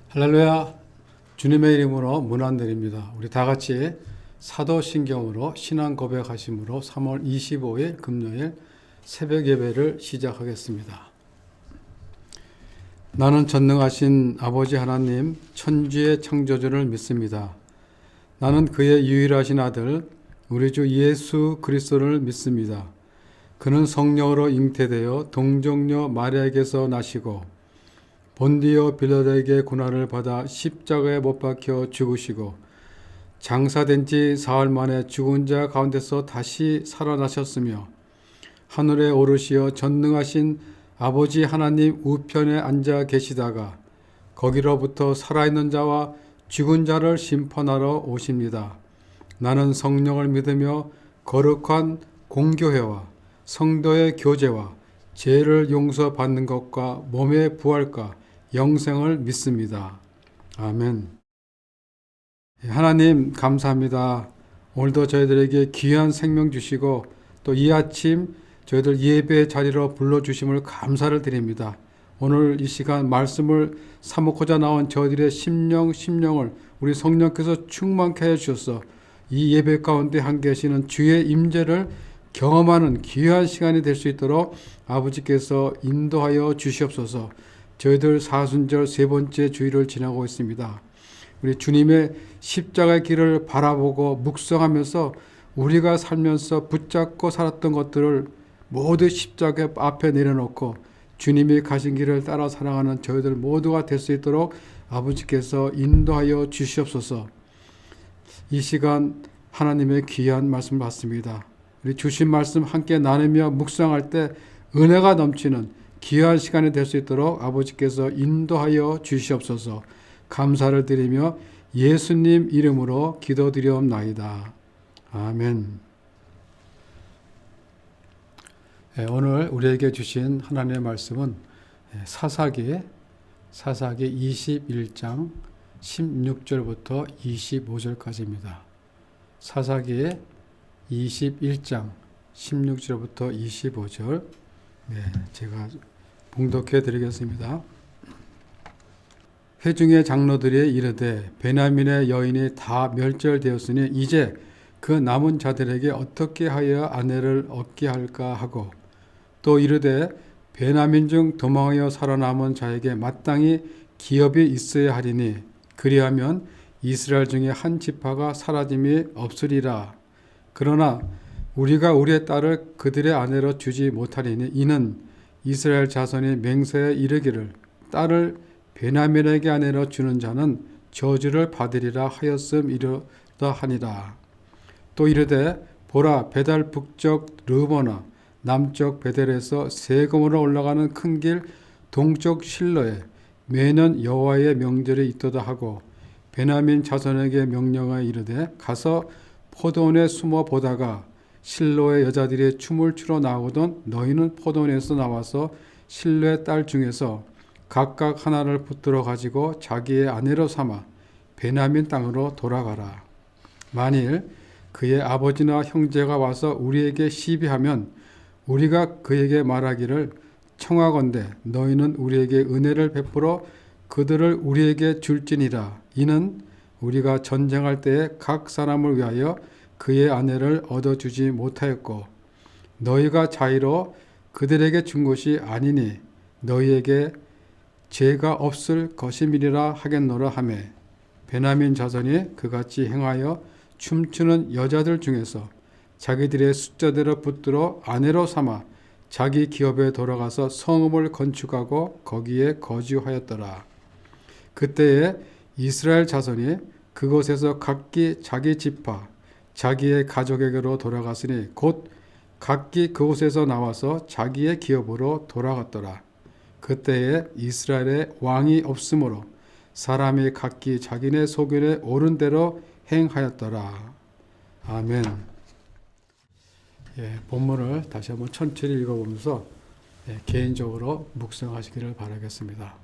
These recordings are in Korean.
할렐루야. 주님의 이름으로 문안드립니다. 우리 다 같이 사도신경으로 신앙 고백하심으로 3월 25일 금요일 새벽 예배를 시작하겠습니다. 나는 전능하신 아버지 하나님 천지의 창조주를 믿습니다. 나는 그의 유일하신 아들 우리 주 예수 그리스도를 믿습니다. 그는 성령으로 잉태되어 동정녀 마리아에게서 나시고 본디오 빌라도에게 고난을 받아 십자가에 못 박혀 죽으시고 장사된 지 사흘 만에 죽은 자 가운데서 다시 살아나셨으며 하늘에 오르시어 전능하신 아버지 하나님 우편에 앉아 계시다가 거기로부터 살아있는 자와 죽은 자를 심판하러 오십니다. 나는 성령을 믿으며 거룩한 공교회와 성도의 교제와 죄를 용서받는 것과 몸의 부활과 영생을 믿습니다. 아멘. 하나님 감사합니다. 오늘도 저희들에게 귀한 생명 주시고 또 이 아침 저희들 예배 자리로 불러주심을 감사를 드립니다. 오늘 이 시간 말씀을 사모고자 나온 저희들의 심령을 우리 성령께서 충만케 해 주셔서 이 예배 가운데 함께 계시는 주의 임재를 경험하는 귀한 시간이 될 수 있도록 아버지께서 인도하여 주시옵소서. 저희들 사순절 세 번째 주일을 지나고 있습니다. 우리 주님의 십자가의 길을 바라보고 묵상하면서 우리가 살면서 붙잡고 살았던 것들을 모두 십자가 앞에 내려놓고 주님이 가신 길을 따라 살아가는 저희들 모두가 될 수 있도록 아버지께서 인도하여 주시옵소서. 이 시간 하나님의 귀한 말씀 받습니다. 우리 주신 말씀 함께 나누며 묵상할 때 은혜가 넘치는 귀한 시간이 될 수 있도록 아버지께서 인도하여 주시옵소서. 감사를 드리며 예수님 이름으로 기도드리옵나이다. 아멘. 오늘 우리에게 주신 하나님의 말씀은 사사기 21장 16절부터 25절까지입니다. 사사기 21장 16절부터 25절 제가 봉독해 드리겠습니다. 회중의 장로들이 이르되 베냐민의 여인이 다 멸절되었으니 이제 그 남은 자들에게 어떻게 하여 아내를 얻게 할까 하고 또 이르되 베냐민 중 도망하여 살아남은 자에게 마땅히 기업이 있어야 하리니 그리하면 이스라엘 중에 한 지파가 사라짐이 없으리라. 그러나 우리가 우리의 딸을 그들의 아내로 주지 못하리니 이는 이스라엘 자손이 맹세에 이르기를 딸을 베냐민에게 아내로 주는 자는 저주를 받으리라 하였음이로다 하니라. 또 이르되 보라 베달 북쪽 르보나 남쪽 베델에서 세금으로 올라가는 큰 길 동쪽 실로에 매년 여호와의 명절이 있도다 하고 베냐민 자손에게 명령하여 이르되 가서 포도원에 숨어 보다가 실로의 여자들이 춤을 추러 나오거든 너희는 포도원에서 나와서 실로의 딸 중에서 각각 하나를 붙들어 가지고 자기의 아내로 삼아 베냐민 땅으로 돌아가라. 만일 그의 아버지나 형제가 와서 우리에게 시비하면 우리가 그에게 말하기를 청하건대 너희는 우리에게 은혜를 베풀어 그들을 우리에게 줄지니라. 이는 우리가 전쟁할 때에 각 사람을 위하여 그의 아내를 얻어주지 못하였고 너희가 자의로 그들에게 준 것이 아니니 너희에게 죄가 없을 것임이니라 하겠노라 하며 베냐민 자손이 그같이 행하여 춤추는 여자들 중에서 자기들의 숫자대로 붙들어 아내로 삼아 자기 기업에 돌아가서 성읍을 건축하고 거기에 거주하였더라. 그때에 이스라엘 자손이 그곳에서 각기 자기 지파 자기의 가족에게로 돌아갔으니 곧 각기 그곳에서 나와서 자기의 기업으로 돌아갔더라. 그때에 이스라엘에 왕이 없으므로 사람이 각기 자기네 소견에 옳은 대로 행하였더라. 아멘. 본문을 다시 한번 천천히 읽어보면서 개인적으로 묵상하시기를 바라겠습니다.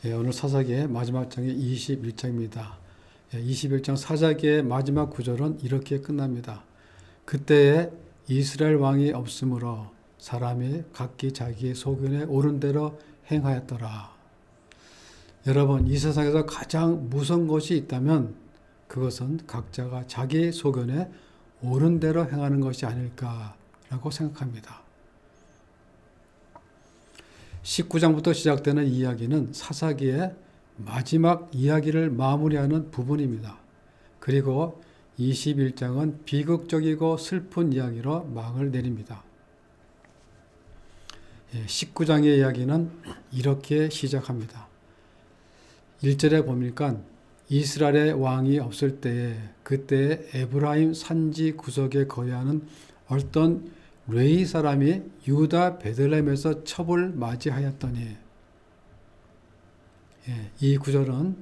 오늘 사사기의 마지막 장이 21장입니다. 21장 사사기의 마지막 구절은 이렇게 끝납니다. 그때에 이스라엘 왕이 없으므로 사람이 각기 자기의 소견에 옳은 대로 행하였더라. 여러분, 이 세상에서 가장 무서운 것이 있다면 그것은 각자가 자기 소견에 옳은 대로 행하는 것이 아닐까라고 생각합니다. 19장부터 시작되는 이야기는 사사기의 마지막 이야기를 마무리하는 부분입니다. 그리고 21장은 비극적이고 슬픈 이야기로 막을 내립니다. 19장의 이야기는 이렇게 시작합니다. 1절에 보니까 이스라엘의 왕이 없을 때에 그때 에브라임 산지 구석에 거주하는 어떤 레위 사람이 유다 베들레헴에서 첩을 맞이하였더니, 이 구절은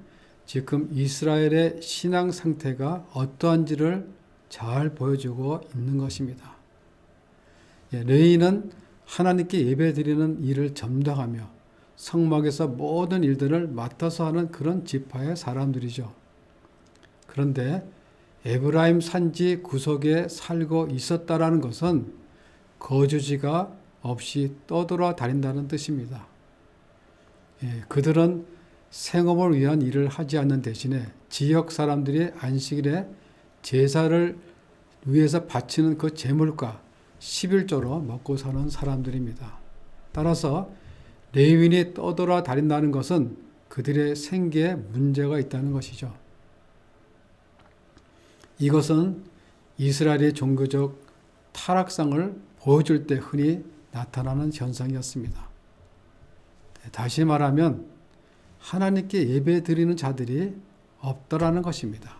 지금 이스라엘의 신앙 상태가 어떠한지를 잘 보여주고 있는 것입니다. 레위는 하나님께 예배드리는 일을 전담하며 성막에서 모든 일들을 맡아서 하는 그런 지파의 사람들이죠. 그런데 에브라임 산지 구석에 살고 있었다라는 것은 거주지가 없이 떠돌아다닌다는 뜻입니다. 그들은 생업을 위한 일을 하지 않는 대신에 지역 사람들이 안식일에 제사를 위해서 바치는 그 제물과 11조로 먹고 사는 사람들입니다. 따라서 레위인이 떠돌아다닌다는 것은 그들의 생계에 문제가 있다는 것이죠. 이것은 이스라엘의 종교적 타락상을 보여줄 때 흔히 나타나는 현상이었습니다. 다시 말하면 하나님께 예배드리는 자들이 없더라는 것입니다.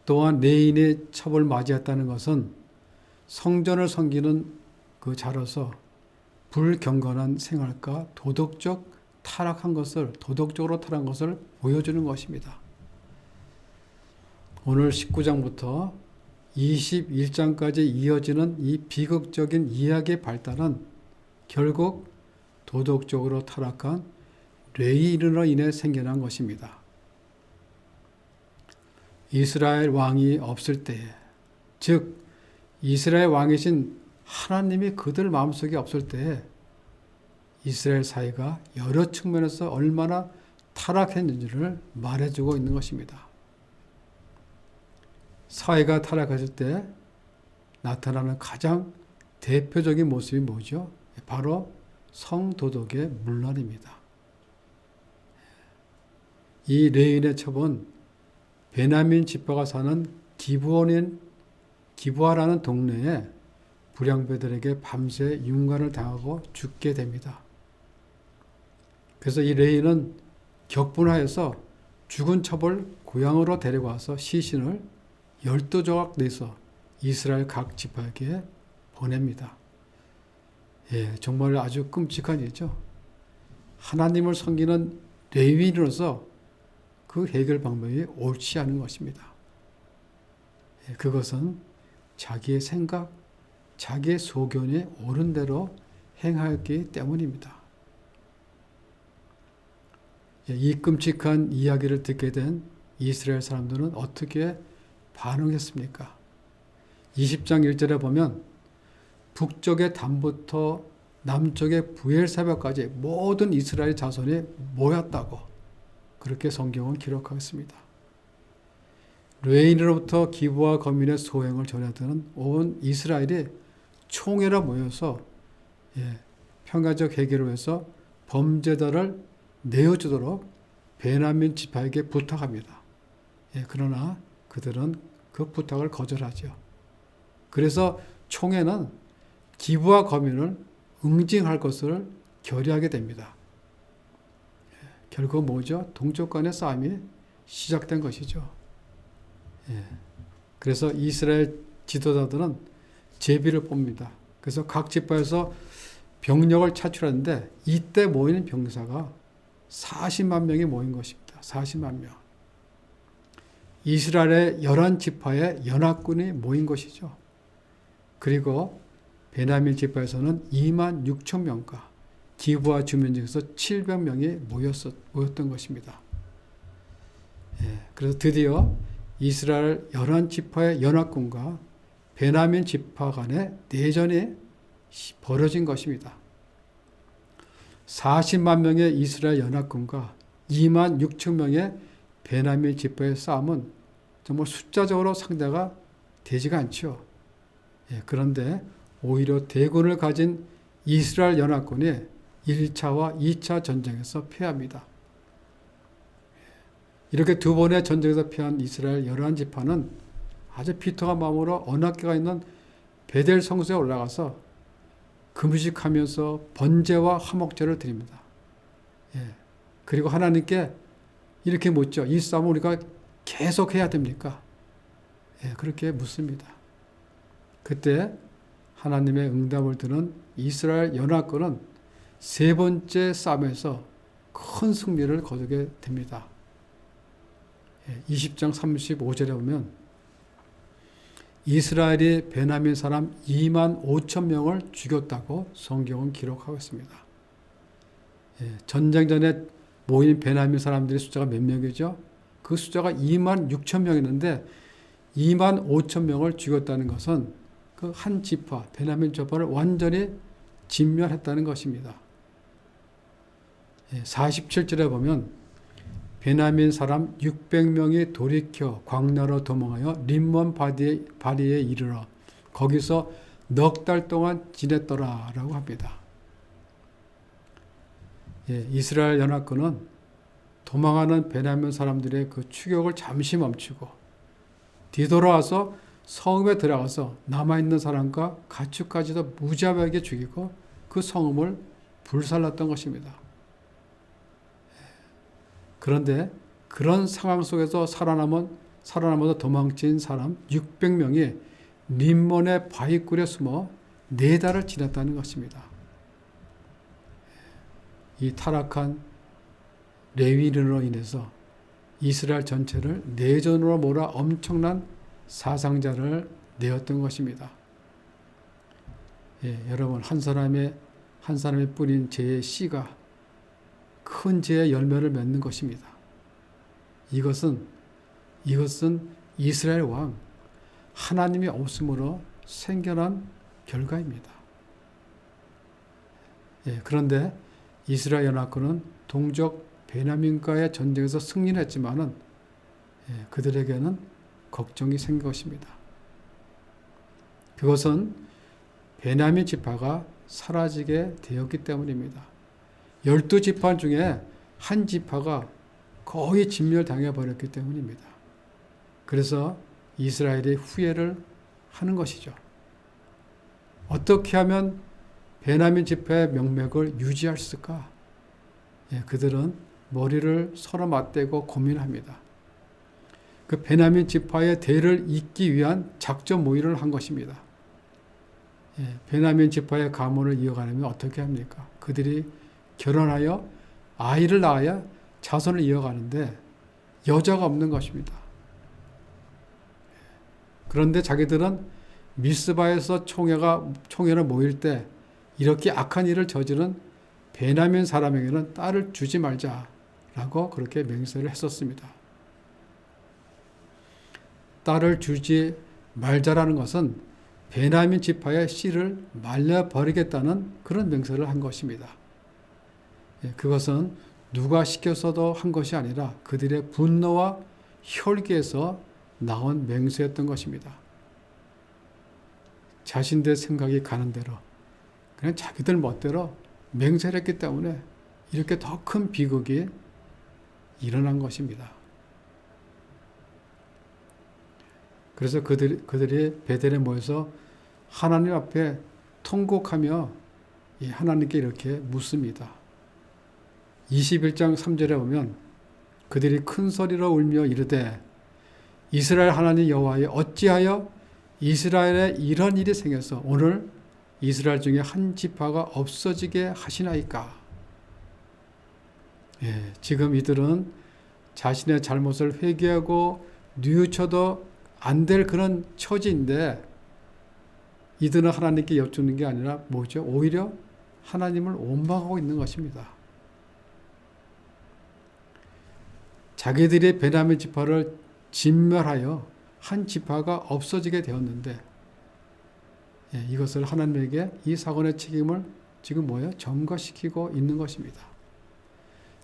또한 레위인의 첩을 맞이했다는 것은 성전을 섬기는 그 자로서 불경건한 생활과 도덕적으로 타락한 것을 보여주는 것입니다. 오늘 19장부터 21장까지 이어지는 이 비극적인 이야기의 발단은 결국 도덕적으로 타락한 레위인으로 인해 생겨난 것입니다. 이스라엘 왕이 없을 때에, 즉 이스라엘 왕이신 하나님이 그들 마음속에 없을 때에 이스라엘 사회가 여러 측면에서 얼마나 타락했는지를 말해주고 있는 것입니다. 사회가 타락했을 때 나타나는 가장 대표적인 모습이 뭐죠? 바로 성도덕의 문란입니다. 이 레위인의 첩은 베냐민 지파가 사는 기브아라는 동네에 불량배들에게 밤새 윤관을 당하고 죽게 됩니다. 그래서 이 레위인은 격분하여서 죽은 첩을 고향으로 데리고 와서 시신을 12조각 내서 이스라엘 각 지파에게 보냅니다. 정말 아주 끔찍한 일이죠. 하나님을 섬기는 레위인으로서 그 해결 방법이 옳지 않은 것입니다. 그것은 자기의 생각, 자기의 소견이 옳은 대로 행하였기 때문입니다. 이 끔찍한 이야기를 듣게 된 이스라엘 사람들은 어떻게 반응했습니까? 20장 1절에 보면 북쪽의 단부터 남쪽의 부엘세바까지 모든 이스라엘 자손이 모였다고 그렇게 성경은 기록하고 있습니다. 레위인으로부터 기브아 거민의 소행을 전해드는 온 이스라엘이 총회로 모여서 평화적 해결을 위해서 범죄자를 내어주도록 베냐민 지파에게 부탁합니다. 그러나 그들은 그 부탁을 거절하죠. 그래서 총회는 기브아 거민을 응징할 것을 결의하게 됩니다. 결국 뭐죠? 동족 간의 싸움이 시작된 것이죠. 그래서 이스라엘 지도자들은 제비를 뽑습니다. 그래서 각 지파에서 병력을 차출하는데 이때 모이는 병사가 40만 명이 모인 것입니다. 40만 명. 이스라엘의 11지파의 연합군이 모인 것이죠. 그리고 베냐민 지파에서는 2만 6천 명과 기브아 주민 중에서 700명이 모였던 것입니다. 그래서 드디어 이스라엘 11지파의 연합군과 베냐민 지파 간의 내전이 벌어진 것입니다. 40만 명의 이스라엘 연합군과 2만 6천 명의 베냐민 지파의 싸움은 정말 숫자적으로 상대가 되지가 않죠. 그런데 오히려 대군을 가진 이스라엘 연합군이 1차와 2차 전쟁에서 패합니다. 이렇게 두 번의 전쟁에서 패한 이스라엘 11지파는 아주 비통한 마음으로 언약궤가 있는 베델 성소에 올라가서 금식하면서 번제와 화목제를 드립니다. 그리고 하나님께 이렇게 묻죠. 이 싸움을 우리가 계속해야 됩니까? 그렇게 묻습니다. 그때 하나님의 응답을 들은 이스라엘 연합군은 세 번째 싸움에서 큰 승리를 거두게 됩니다. 20장 35절에 보면 이스라엘이 베냐민 사람 2만 5천 명을 죽였다고 성경은 기록하고 있습니다. 전쟁 전에 모인 베냐민 사람들의 숫자가 몇 명이죠? 그 숫자가 2만 6천 명이었는데 2만 5천 명을 죽였다는 것은 그 한 지파, 베냐민 지파를 완전히 진멸했다는 것입니다. 47절에 보면 베냐민 사람 600명이 돌이켜 광야로 도망하여 림몬 바리에 이르러 거기서 넉 달 동안 지냈더라라고 합니다. 이스라엘 연합군은 도망하는 베냐민 사람들의 그 추격을 잠시 멈추고 뒤돌아와서 성읍에 들어가서 남아있는 사람과 가축까지도 무자비하게 죽이고 그 성읍을 불살랐던 것입니다. 그런데 그런 상황 속에서 살아남아서 도망친 사람 600명이 림몬의 바위굴에 숨어 4달을 지냈다는 것입니다. 이 타락한 레위인으로 인해서 이스라엘 전체를 내전으로 몰아 엄청난 사상자를 내었던 것입니다. 여러분 한 사람이 뿌린 죄의 씨가 큰 죄의 열매를 맺는 것입니다. 이것은 이스라엘 왕 하나님이 없음으로 생겨난 결과입니다. 그런데 이스라엘 연합군은 동족 베냐민과의 전쟁에서 승리를 했지만은 그들에게는 걱정이 생긴 것입니다. 그것은 베냐민 지파가 사라지게 되었기 때문입니다. 12지파 중에 한 지파가 거의 진멸당해 버렸기 때문입니다. 그래서 이스라엘이 후회를 하는 것이죠. 어떻게 하면 베냐민 지파의 명맥을 유지할 수 있을까? 그들은 머리를 서로 맞대고 고민합니다. 그 베냐민 지파의 대를 잇기 위한 작전 모의를 한 것입니다. 베냐민 지파의 가문을 이어가려면 어떻게 합니까? 그들이 결혼하여 아이를 낳아야 자손을 이어가는데 여자가 없는 것입니다. 그런데 자기들은 미스바에서 총회를 모일 때 이렇게 악한 일을 저지른 베냐민 사람에게는 딸을 주지 말자라고 그렇게 맹세를 했었습니다. 딸을 주지 말자라는 것은 베냐민 지파의 씨를 말려버리겠다는 그런 맹세를 한 것입니다. 그것은 누가 시켜서도 한 것이 아니라 그들의 분노와 혈기에서 나온 맹세였던 것입니다. 자신들 생각이 가는 대로 그냥 자기들 멋대로 맹세를 했기 때문에 이렇게 더 큰 비극이 일어난 것입니다. 그래서 그들이 베델에 모여서 하나님 앞에 통곡하며 하나님께 이렇게 묻습니다. 21장 3절에 보면 그들이 큰 소리로 울며 이르되 이스라엘 하나님 여호와여 어찌하여 이스라엘에 이런 일이 생겨서 오늘 이스라엘 중에 한 지파가 없어지게 하시나이까? 지금 이들은 자신의 잘못을 회개하고 뉘우쳐도 안 될 그런 처지인데 이들은 하나님께 여쭙는 게 아니라 뭐죠? 오히려 하나님을 원망하고 있는 것입니다. 자기들이 베냐민 지파를 진멸하여 한 지파가 없어지게 되었는데 이것을 하나님에게 이 사건의 책임을 지금 전가시키고 있는 것입니다.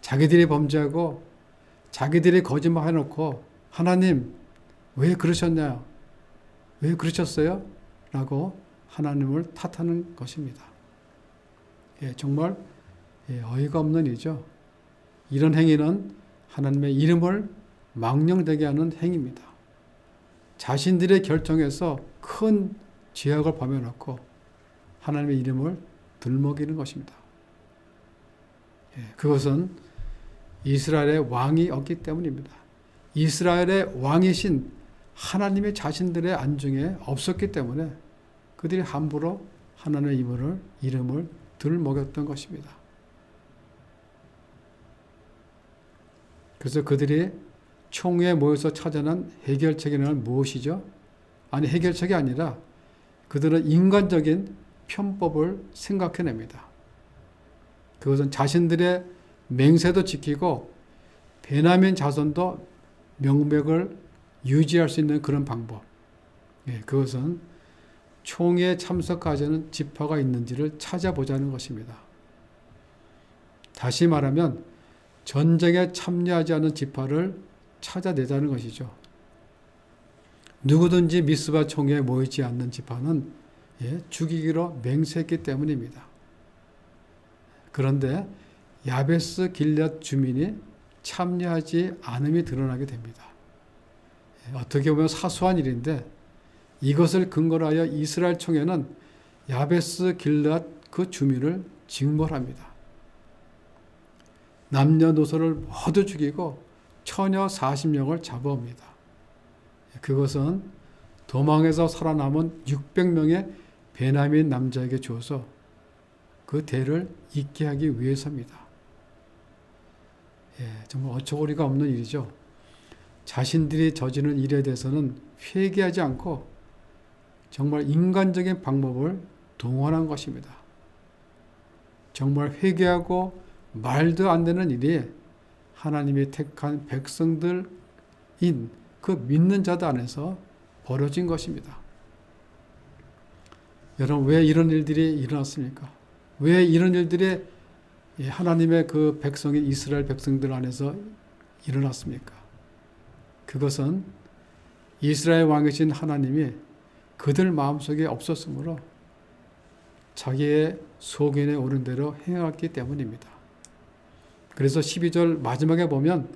자기들이 범죄하고 자기들이 거짓말 해놓고 하나님 왜 그러셨냐? 왜 그러셨어요? 라고 하나님을 탓하는 것입니다. 정말 어이가 없는 일이죠. 이런 행위는 하나님의 이름을 망령되게 하는 행위입니다. 자신들의 결정에서 큰 죄악을 범해놓고 하나님의 이름을 들먹이는 것입니다. 그것은 이스라엘의 왕이 없기 때문입니다. 이스라엘의 왕이신 하나님의 자신들의 안중에 없었기 때문에 그들이 함부로 하나님의 이름을 들먹였던 것입니다. 그래서 그들이 총회에 모여서 찾아낸 해결책에는 무엇이죠? 아니, 해결책이 아니라 그들은 인간적인 편법을 생각해냅니다. 그것은 자신들의 맹세도 지키고 베냐민 자손도 명맥을 유지할 수 있는 그런 방법. 그것은 총회에 참석하지 않은 지파가 있는지를 찾아보자는 것입니다. 다시 말하면 전쟁에 참여하지 않은 지파를 찾아내자는 것이죠. 누구든지 미스바 총회에 모이지 않는 지파는 죽이기로 맹세했기 때문입니다. 그런데 야베스 길앗 주민이 참여하지 않음이 드러나게 됩니다. 어떻게 보면 사소한 일인데 이것을 근거로 하여 이스라엘 총회는 야베스 길앗 그 주민을 징벌합니다. 남녀노소를 모두 죽이고 처녀 40명을 잡아옵니다. 그것은 도망해서 살아남은 600명의 베냐민 남자에게 주어서 그 대를 잇게 하기 위해서입니다. 정말 어처구니가 없는 일이죠. 자신들이 저지른 일에 대해서는 회개하지 않고 정말 인간적인 방법을 동원한 것입니다. 정말 회개하고 말도 안 되는 일이 하나님이 택한 백성들인 그 믿는 자들 안에서 벌어진 것입니다. 여러분, 왜 이런 일들이 일어났습니까? 왜 이런 일들이 하나님의 그 백성인 이스라엘 백성들 안에서 일어났습니까? 그것은 이스라엘 왕이신 하나님이 그들 마음속에 없었으므로 자기의 소견에 오른 대로 행하였기 때문입니다. 그래서 12절 마지막에 보면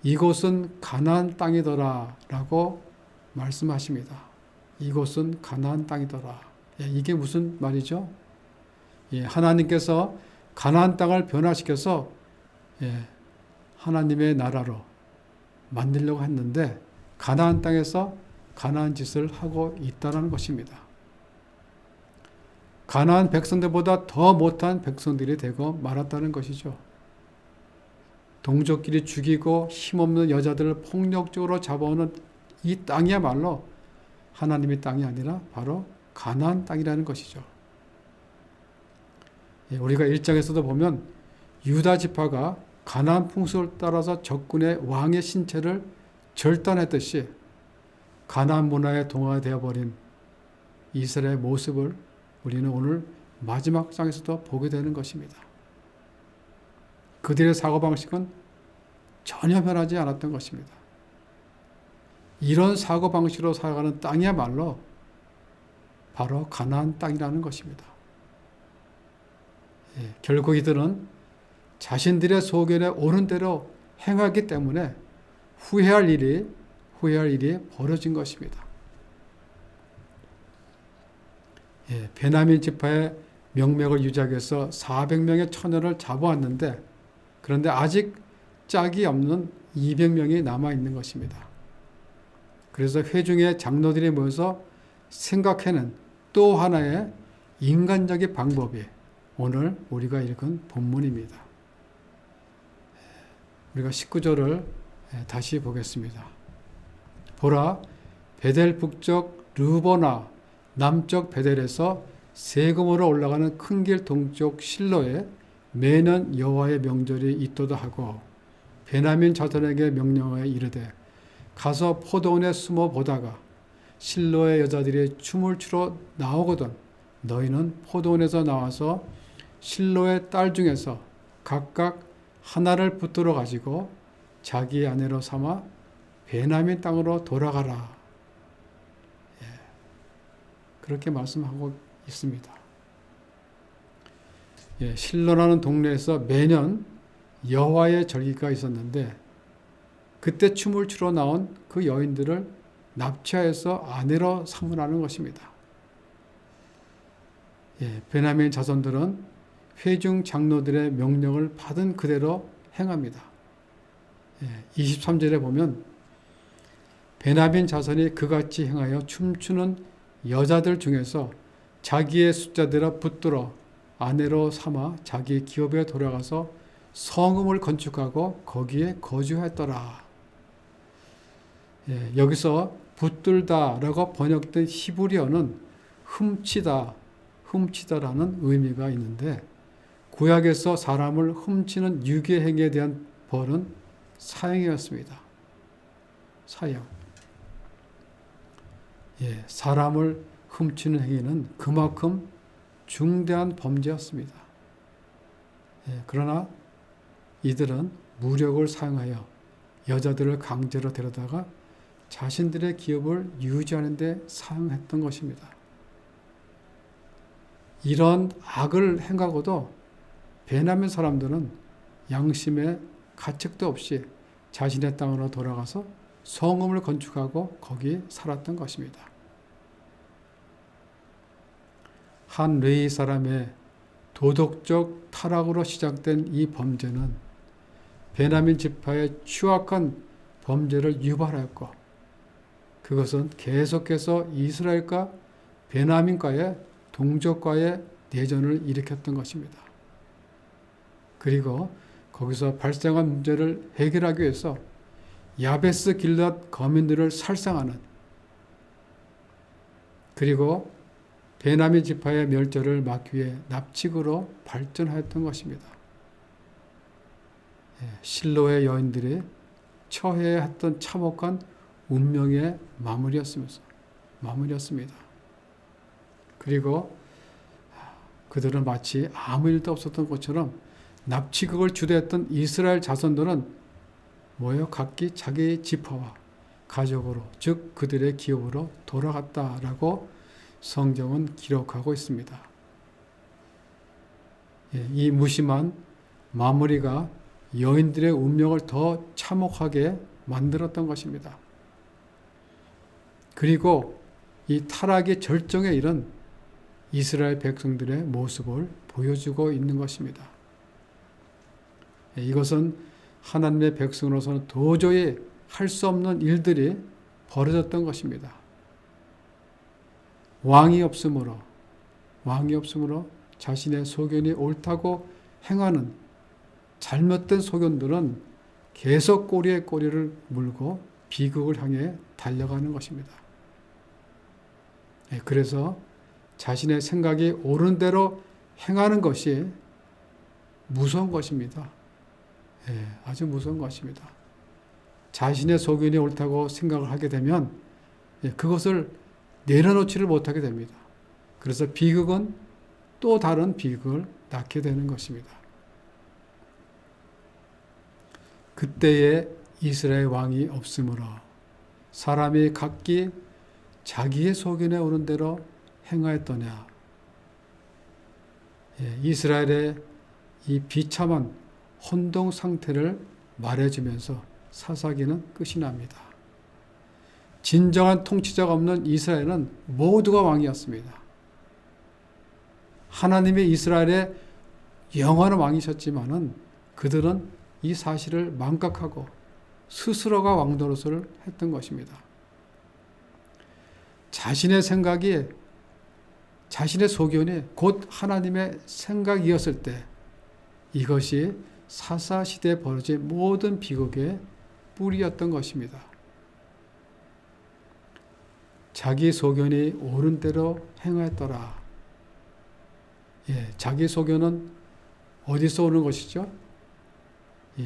이곳은 가나안 땅이더라 라고 말씀하십니다. 이곳은 가나안 땅이더라. 이게 무슨 말이죠? 하나님께서 가나안 땅을 변화시켜서 하나님의 나라로 만들려고 했는데 가나안 땅에서 가나안 짓을 하고 있다는 것입니다. 가나안 백성들보다 더 못한 백성들이 되고 말았다는 것이죠. 동족끼리 죽이고 힘없는 여자들을 폭력적으로 잡아오는 이 땅이야말로 하나님의 땅이 아니라 바로 가나안 땅이라는 것이죠. 우리가 1장에서도 보면 유다 지파가 가나안 풍습을 따라서 적군의 왕의 신체를 절단했듯이 가나안 문화에 동화되어 버린 이스라엘의 모습을 우리는 오늘 마지막 장에서도 보게 되는 것입니다. 그들의 사고방식은 전혀 변하지 않았던 것입니다. 이런 사고방식으로 살아가는 땅이야말로 바로 가나안 땅이라는 것입니다. 결국 이들은 자신들의 소견에 옳은 대로 행하기 때문에 후회할 일이 벌어진 것입니다. 베냐민 지파의 명맥을 유지하기 위해서 400명의 처녀를 잡아왔는데 그런데 아직 짝이 없는 200명이 남아있는 것입니다. 그래서 회중의 장로들이 모여서 생각해낸 또 하나의 인간적인 방법이 오늘 우리가 읽은 본문입니다. 우리가 19절을 다시 보겠습니다. 보라, 베델 북쪽 르보나 남쪽 베델에서 세금으로 올라가는 큰 길 동쪽 실로에 매년 여호와의 명절이 있도다 하고 베냐민 자손에게 명령하여 이르되 가서 포도원에 숨어 보다가 실로의 여자들이 춤을 추러 나오거든 너희는 포도원에서 나와서 실로의 딸 중에서 각각 하나를 붙들어 가지고 자기 아내로 삼아 베냐민 땅으로 돌아가라. 그렇게 말씀하고 있습니다. 실로라는 동네에서 매년 여호와의 절기가 있었는데 그때 춤을 추러 나온 그 여인들을 납치하여서 아내로 삼으라는 것입니다. 베냐민 자손들은 회중 장로들의 명령을 받은 그대로 행합니다. 23절에 보면 베냐민 자손이 그같이 행하여 춤추는 여자들 중에서 자기의 숫자대로 붙들어 아내로 삼아 자기 기업에 돌아가서 성읍을 건축하고 거기에 거주했더라. 여기서 붙들다라고 번역된 히브리어는 훔치다라는 의미가 있는데 구약에서 사람을 훔치는 유괴 행위에 대한 벌은 사형이었습니다. 사형. 사람을 훔치는 행위는 그만큼 중대한 범죄였습니다. 그러나 이들은 무력을 사용하여 여자들을 강제로 데려다가 자신들의 기업을 유지하는 데 사용했던 것입니다. 이런 악을 행하고도 베냐민 사람들은 양심의 가책도 없이 자신의 땅으로 돌아가서 성읍을 건축하고 거기에 살았던 것입니다. 한 레위 사람의 도덕적 타락으로 시작된 이 범죄는 베냐민 지파의 추악한 범죄를 유발하였고 그것은 계속해서 이스라엘과 베냐민과의 동족과의 내전을 일으켰던 것입니다. 그리고 거기서 발생한 문제를 해결하기 위해서 야베스 길앗 거민들을 살상하는 그리고 베냐민 지파의 멸절을 막기 위해 납치극으로 발전하였던 것입니다. 실로의 여인들이 처해야 했던 참혹한 운명의 마무리였습니다. 그리고 그들은 마치 아무 일도 없었던 것처럼 납치극을 주도했던 이스라엘 자손들은 모여 각기 자기 지파와 가족으로 즉 그들의 기업으로 돌아갔다라고 성경은 기록하고 있습니다. 이 무심한 마무리가 여인들의 운명을 더 참혹하게 만들었던 것입니다. 그리고 이 타락의 절정에 이른 이스라엘 백성들의 모습을 보여주고 있는 것입니다. 이것은 하나님의 백성으로서는 도저히 할 수 없는 일들이 벌어졌던 것입니다. 왕이 없으므로 자신의 소견이 옳다고 행하는 잘못된 소견들은 계속 꼬리에 꼬리를 물고 비극을 향해 달려가는 것입니다. 그래서 자신의 생각이 옳은 대로 행하는 것이 무서운 것입니다. 아주 무서운 것입니다. 자신의 소견이 옳다고 생각을 하게 되면 그것을 내려놓지를 못하게 됩니다. 그래서 비극은 또 다른 비극을 낳게 되는 것입니다. 그때에 이스라엘 왕이 없으므로 사람이 각기 자기의 소견에 오른 대로 행하였더냐. 이스라엘의 이 비참한 혼동 상태를 말해주면서 사사기는 끝이 납니다. 진정한 통치자가 없는 이스라엘은 모두가 왕이었습니다. 하나님이 이스라엘의 영원한 왕이셨지만은 그들은 이 사실을 망각하고 스스로가 왕 노릇을 했던 것입니다. 자신의 생각이 자신의 소견이 곧 하나님의 생각이었을 때 이것이 사사시대에 벌어진 모든 비극의 뿌리였던 것입니다. 자기 소견이 옳은 대로 행하였더라. 자기 소견은 어디서 오는 것이죠?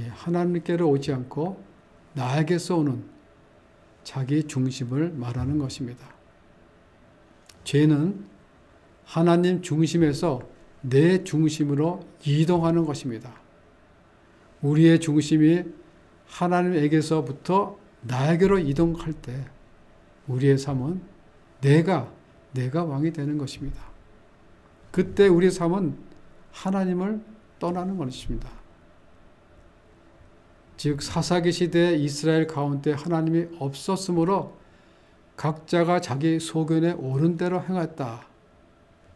하나님께로 오지 않고 나에게서 오는 자기 중심을 말하는 것입니다. 죄는 하나님 중심에서 내 중심으로 이동하는 것입니다. 우리의 중심이 하나님에게서부터 나에게로 이동할 때 우리의 삶은 내가 왕이 되는 것입니다. 그때 우리의 삶은 하나님을 떠나는 것입니다. 즉 사사기 시대의 이스라엘 가운데 하나님이 없었으므로 각자가 자기 소견에 옳은 대로 행했다.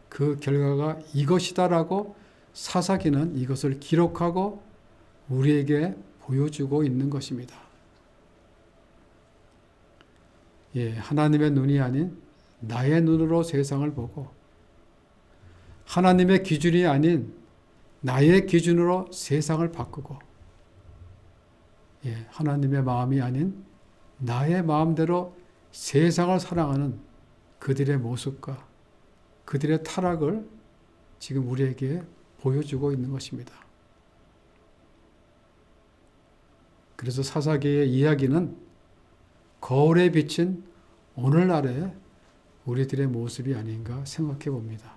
그 결과가 이것이다라고 사사기는 이것을 기록하고 우리에게 보여주고 있는 것입니다. 하나님의 눈이 아닌 나의 눈으로 세상을 보고 하나님의 기준이 아닌 나의 기준으로 세상을 바꾸고 하나님의 마음이 아닌 나의 마음대로 세상을 사랑하는 그들의 모습과 그들의 타락을 지금 우리에게 보여주고 있는 것입니다. 그래서 사사기의 이야기는 거울에 비친 오늘날의 우리들의 모습이 아닌가 생각해 봅니다.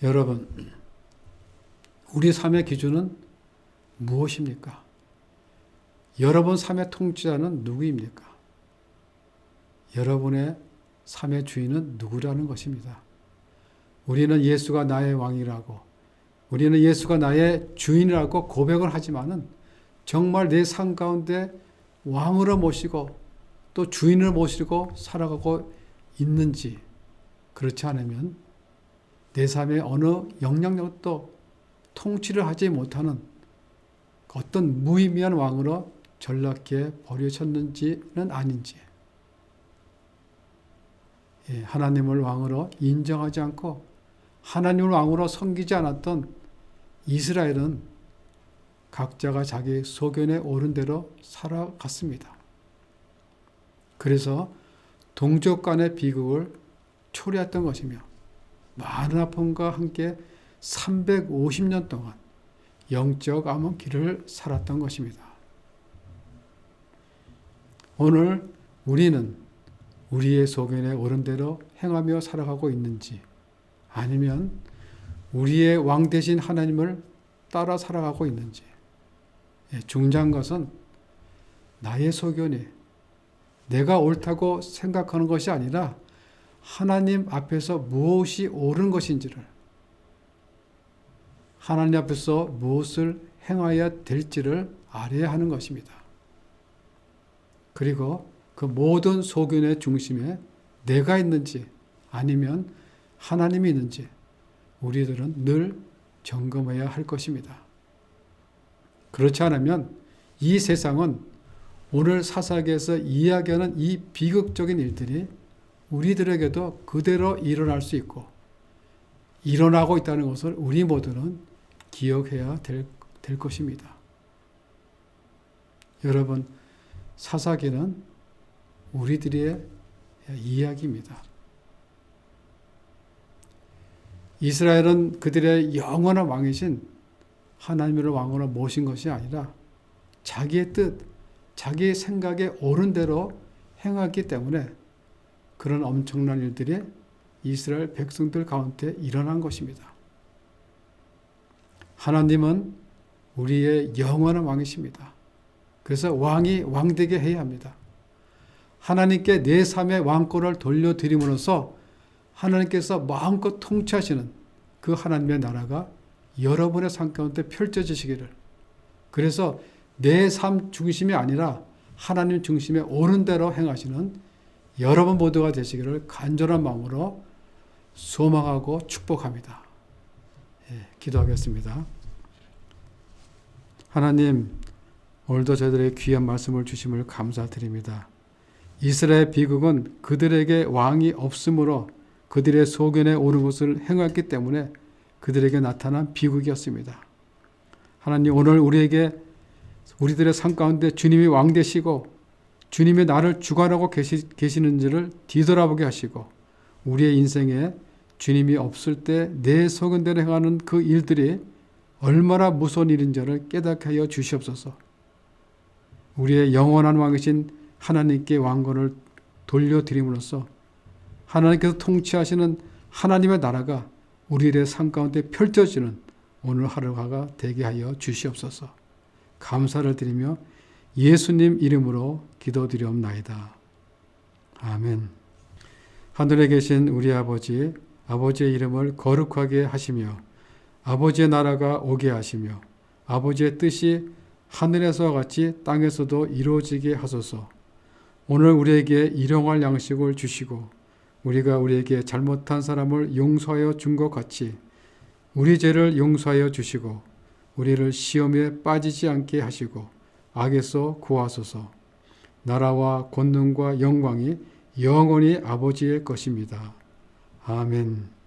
여러분, 우리 삶의 기준은 무엇입니까? 여러분 삶의 통치자는 누구입니까? 여러분의 삶의 주인은 누구라는 것입니다. 우리는 예수가 나의 왕이라고, 우리는 예수가 나의 주인이라고 고백을 하지만은 정말 내 삶 가운데 왕으로 모시고 또 주인을 모시고 살아가고 있는지, 그렇지 않으면 내 삶의 어느 영향력도 통치를 하지 못하는 어떤 무의미한 왕으로 전락해 버려졌는지는 아닌지, 하나님을 왕으로 인정하지 않고 하나님을 왕으로 섬기지 않았던 이스라엘은 각자가 자기 소견에 옳은 대로 살아갔습니다. 그래서 동족 간의 비극을 초래했던 것이며 많은 아픔과 함께 350년 동안 영적 암흑기를 살았던 것입니다. 오늘 우리는 우리의 소견에 옳은 대로 행하며 살아가고 있는지, 아니면 우리의 왕 되신 하나님을 따라 살아가고 있는지, 중요한 것은 나의 소견이 내가 옳다고 생각하는 것이 아니라 하나님 앞에서 무엇이 옳은 것인지를, 하나님 앞에서 무엇을 행해야 될지를 알아야 하는 것입니다. 그리고 그 모든 소견의 중심에 내가 있는지 아니면 하나님이 있는지 우리들은 늘 점검해야 할 것입니다. 그렇지 않으면 이 세상은 오늘 사사기에서 이야기하는 이 비극적인 일들이 우리들에게도 그대로 일어날 수 있고 일어나고 있다는 것을 우리 모두는 기억해야 될 것입니다. 여러분, 사사기는 우리들의 이야기입니다. 이스라엘은 그들의 영원한 왕이신 하나님을 왕으로 모신 것이 아니라 자기의 뜻, 자기의 생각에 옳은 대로 행하기 때문에 그런 엄청난 일들이 이스라엘 백성들 가운데 일어난 것입니다. 하나님은 우리의 영원한 왕이십니다. 그래서 왕이 왕되게 해야 합니다. 하나님께 내 삶의 왕권을 돌려드림으로써 하나님께서 마음껏 통치하시는 그 하나님의 나라가 여러분의 삶 가운데 펼쳐지시기를, 그래서 내 삶 중심이 아니라 하나님 중심에 옳은 대로 행하시는 여러분 모두가 되시기를 간절한 마음으로 소망하고 축복합니다. 기도하겠습니다. 하나님, 오늘도 저희들에게 귀한 말씀을 주심을 감사드립니다. 이스라엘 비극은 그들에게 왕이 없으므로 그들의 소견에 옳은 것을 행했기 때문에 그들에게 나타난 비극이었습니다. 하나님, 오늘 우리들의 삶 가운데 주님이 왕 되시고 주님이 나를 주관하고 계시는지를 뒤돌아보게 하시고 우리의 인생에 주님이 없을 때 내 소견대로 행하는 그 일들이 얼마나 무서운 일인지를 깨닫게 하여 주시옵소서. 우리의 영원한 왕이신 하나님께 왕권을 돌려드림으로써 하나님께서 통치하시는 하나님의 나라가 우리의 삶 가운데 펼쳐지는 오늘 하루가 되게 하여 주시옵소서. 감사를 드리며 예수님 이름으로 기도드리옵나이다. 아멘. 하늘에 계신 우리 아버지, 아버지의 이름을 거룩하게 하시며 아버지의 나라가 오게 하시며 아버지의 뜻이 하늘에서와 같이 땅에서도 이루어지게 하소서. 오늘 우리에게 일용할 양식을 주시고 우리가 우리에게 잘못한 사람을 용서하여 준 것 같이 우리 죄를 용서하여 주시고 우리를 시험에 빠지지 않게 하시고 악에서 구하소서. 나라와 권능과 영광이 영원히 아버지의 것입니다. 아멘.